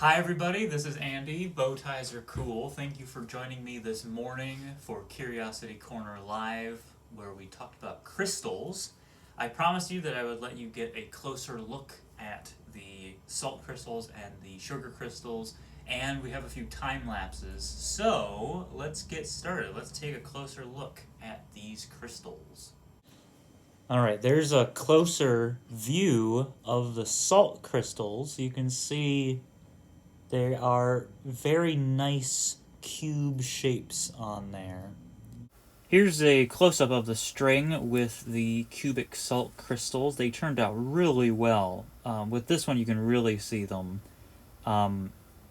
Hi everybody, this is Andy. Bow ties are cool. Thank you for joining me this morning for Curiosity Corner Live, where we talked about crystals. I promised you that I would let you get a closer look at the salt crystals and the sugar crystals, and we have a few time lapses. So let's get started. Let's take a closer look at these crystals. Alright, there's a closer view of the salt crystals. You can see they are very nice cube shapes on there. Here's a close-up of the string with the cubic salt crystals. They turned out really well. With this one you can really see them.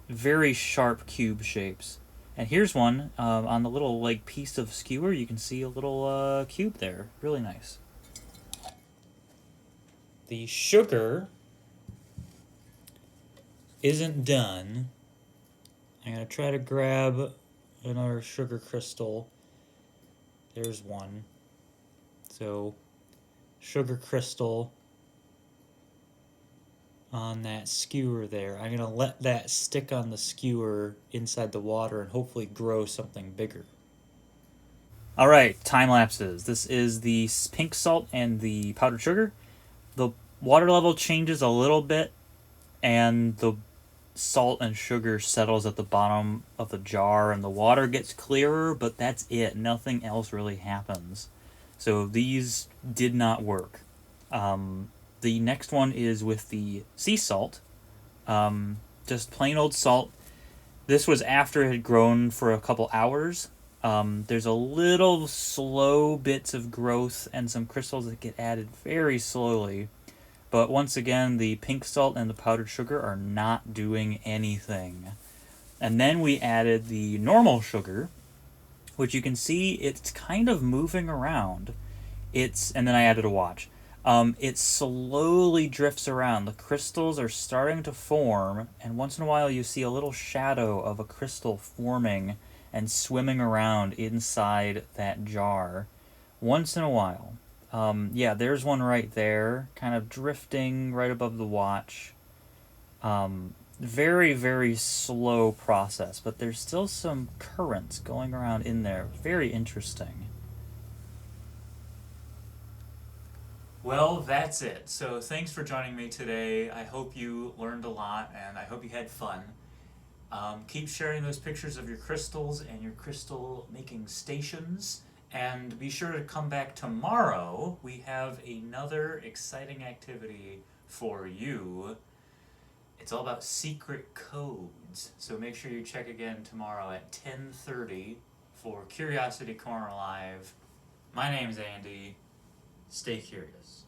Very sharp cube shapes. And here's one on the little piece of skewer. You can see a little cube there. Really nice. The sugar isn't done. I'm going to try to grab another sugar crystal. There's one. So, sugar crystal on that skewer there. I'm going to let that stick on the skewer inside the water and hopefully grow something bigger. Alright, time lapses. This is the pink salt and the powdered sugar. The water level changes a little bit and the salt and sugar settles at the bottom of the jar and the water gets clearer, but that's it. Nothing else really happens. So these did not work. The next one is with the sea salt. Just plain old salt. This was after it had grown for a couple hours. There's a little slow bits of growth and some crystals that get added very slowly. But once again, the pink salt and the powdered sugar are not doing anything. And then we added the normal sugar, which you can see it's kind of moving around. And then I added a watch. It slowly drifts around. The crystals are starting to form, and once in a while you see a little shadow of a crystal forming and swimming around inside that jar. Once in a while. Yeah, there's one right there, kind of drifting right above the watch. Very, very slow process, but there's still some currents going around in there. Very interesting. Well, that's it. So thanks for joining me today. I hope you learned a lot, and I hope you had fun. Keep sharing those pictures of your crystals and your crystal making stations. And be sure to come back tomorrow. We have another exciting activity for you. It's all about secret codes. So make sure you check again tomorrow at 10:30 for Curiosity Corner Live. My name's Andy. Stay curious.